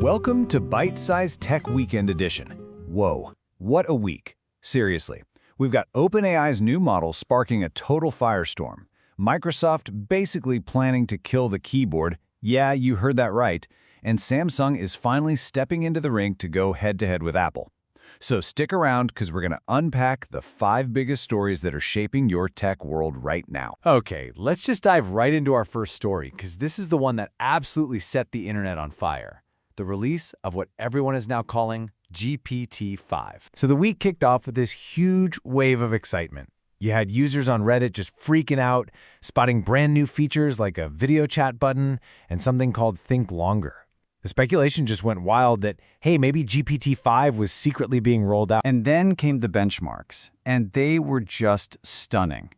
Welcome to Byte-Sized Tech Weekend Edition. Whoa, what a week. Seriously, we've got OpenAI's new model sparking a total firestorm. Microsoft basically planning to kill the keyboard. Yeah, you heard that right. And Samsung is finally stepping into the ring to go head-to-head with Apple. So stick around because we're going to unpack the 5 biggest stories that are shaping your tech world right now. Okay, let's just dive right into our first story because this is the one that absolutely set the internet on fire. The release of what everyone is now calling GPT-5. So the week kicked off with this huge wave of excitement. You had users on Reddit just freaking out, spotting brand new features like a video chat button and something called Think Longer. The speculation just went wild that, hey, maybe GPT-5 was secretly being rolled out. And then came the benchmarks, and they were just stunning.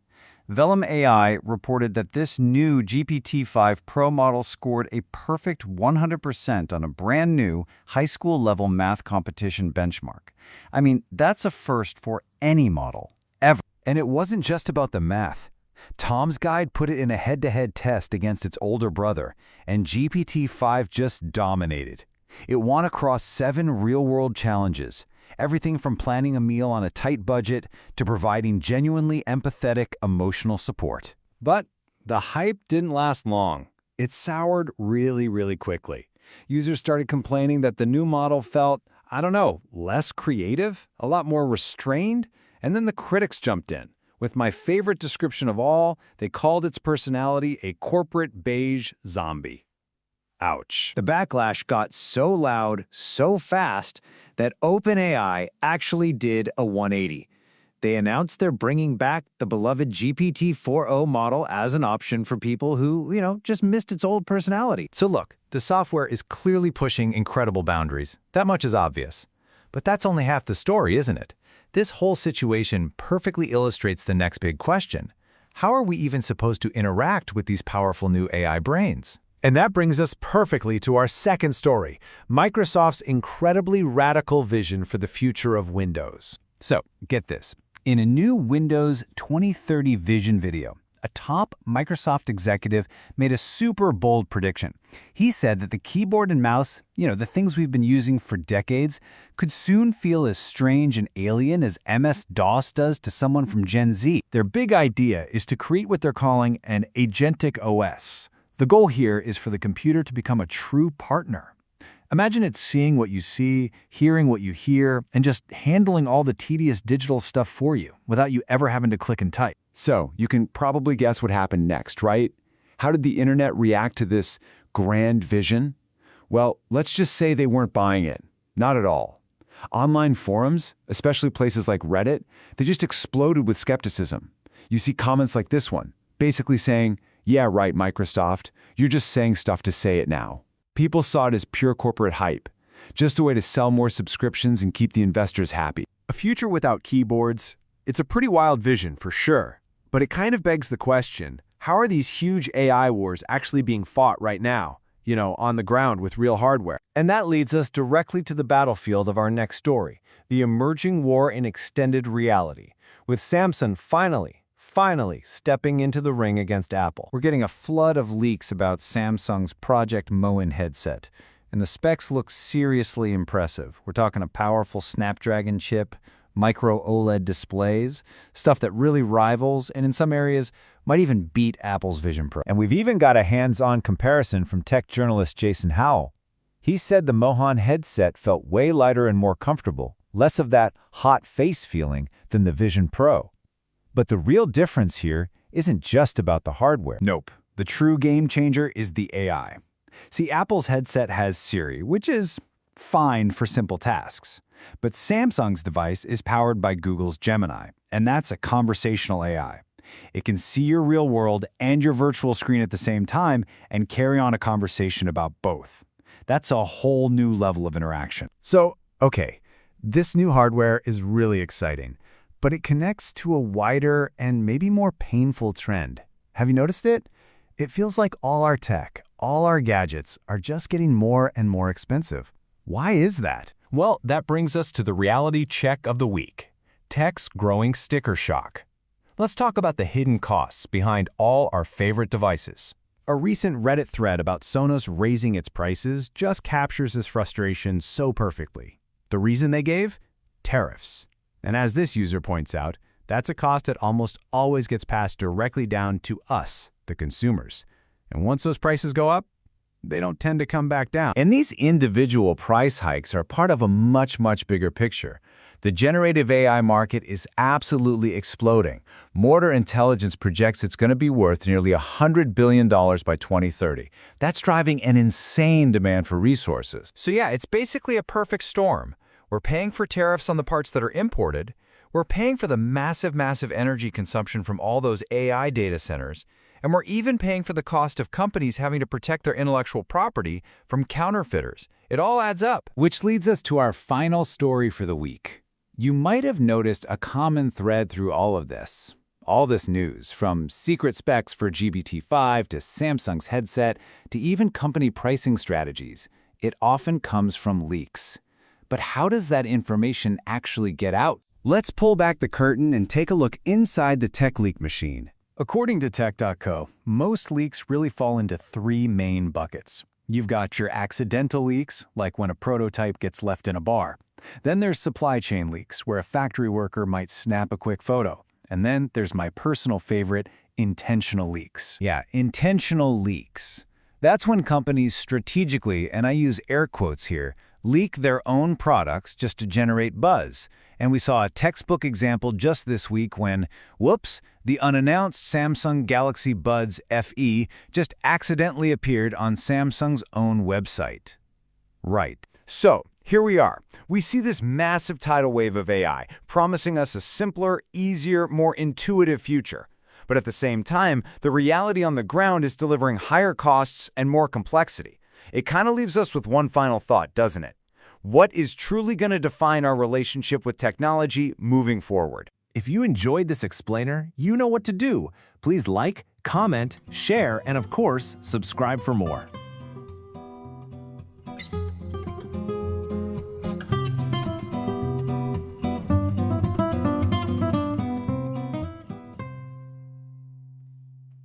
Vellum AI reported that this new GPT-5 Pro model scored a perfect 100% on a brand new high school level math competition benchmark. I mean, that's a first for any model, ever. And it wasn't just about the math. Tom's Guide put it in a head-to-head test against its older brother, and GPT-5 just dominated. It won across 7 real-world challenges, everything from planning a meal on a tight budget to providing genuinely empathetic emotional support. But the hype didn't last long. It soured really quickly. Users started complaining that the new model felt, less creative, a lot more restrained, and then the critics jumped in. With my favorite description of all, they called its personality a corporate beige zombie. Ouch. The backlash got so loud, so fast, that OpenAI actually did a 180. They announced they're bringing back the beloved GPT-4o model as an option for people who, just missed its old personality. So look, the software is clearly pushing incredible boundaries. That much is obvious. But that's only half the story, isn't it? This whole situation perfectly illustrates the next big question. How are we even supposed to interact with these powerful new AI brains? And that brings us perfectly to our second story, Microsoft's incredibly radical vision for the future of Windows. So, get this. In a new Windows 2030 vision video, a top Microsoft executive made a super bold prediction. He said that the keyboard and mouse, the things we've been using for decades, could soon feel as strange and alien as MS-DOS does to someone from Gen Z. Their big idea is to create what they're calling an agentic OS. The goal here is for the computer to become a true partner. Imagine it seeing what you see, hearing what you hear, and just handling all the tedious digital stuff for you without you ever having to click and type. So, you can probably guess what happened next, right? How did the internet react to this grand vision? Well, let's just say they weren't buying it. Not at all. Online forums, especially places like Reddit, they just exploded with skepticism. You see comments like this one, basically saying, "Yeah, right, Microsoft. You're just saying stuff to say it now." People saw it as pure corporate hype, just a way to sell more subscriptions and keep the investors happy. A future without keyboards? It's a pretty wild vision for sure. But it kind of begs the question, how are these huge AI wars actually being fought right now? On the ground with real hardware. And that leads us directly to the battlefield of our next story, the emerging war in extended reality, with Samsung finally stepping into the ring against Apple. We're getting a flood of leaks about Samsung's Project Moen headset, and the specs look seriously impressive. We're talking a powerful Snapdragon chip, micro OLED displays, stuff that really rivals and in some areas might even beat Apple's Vision Pro. And we've even got a hands-on comparison from tech journalist Jason Howell. He said the Mohan headset felt way lighter and more comfortable, less of that hot face feeling than the Vision Pro. But the real difference here isn't just about the hardware. Nope. The true game changer is the AI. See, Apple's headset has Siri, which is fine for simple tasks. But Samsung's device is powered by Google's Gemini, and that's a conversational AI. It can see your real world and your virtual screen at the same time and carry on a conversation about both. That's a whole new level of interaction. So, okay, this new hardware is really exciting, but it connects to a wider and maybe more painful trend. Have you noticed it? It feels like all our tech, all our gadgets are just getting more and more expensive. Why is that? Well, that brings us to the reality check of the week. Tech's growing sticker shock. Let's talk about the hidden costs behind all our favorite devices. A recent Reddit thread about Sonos raising its prices just captures this frustration so perfectly. The reason they gave? Tariffs. And as this user points out, that's a cost that almost always gets passed directly down to us, the consumers. And once those prices go up, they don't tend to come back down. And these individual price hikes are part of a much, much bigger picture. The generative AI market is absolutely exploding. Mortar Intelligence projects it's going to be worth nearly $100 billion by 2030. That's driving an insane demand for resources. So yeah, it's basically a perfect storm. We're paying for tariffs on the parts that are imported. We're paying for the massive energy consumption from all those AI data centers. And we're even paying for the cost of companies having to protect their intellectual property from counterfeiters. It all adds up. Which leads us to our final story for the week. You might have noticed a common thread through all of this. All this news, from secret specs for GPT-5 to Samsung's headset to even company pricing strategies, it often comes from leaks. But how does that information actually get out? Let's pull back the curtain and take a look inside the tech leak machine. According to Tech.co, most leaks really fall into three main buckets. You've got your accidental leaks, like when a prototype gets left in a bar. Then there's supply chain leaks, where a factory worker might snap a quick photo. And then there's my personal favorite, intentional leaks. Yeah, intentional leaks. That's when companies strategically, and I use air quotes here, leak their own products just to generate buzz. And we saw a textbook example just this week when, whoops, the unannounced Samsung Galaxy Buds FE just accidentally appeared on Samsung's own website. Right. So, here we are. We see this massive tidal wave of AI, promising us a simpler, easier, more intuitive future. But at the same time, the reality on the ground is delivering higher costs and more complexity. It kind of leaves us with one final thought, doesn't it? What is truly going to define our relationship with technology moving forward? If you enjoyed this explainer, you know what to do. Please like, comment, share, and of course, subscribe for more.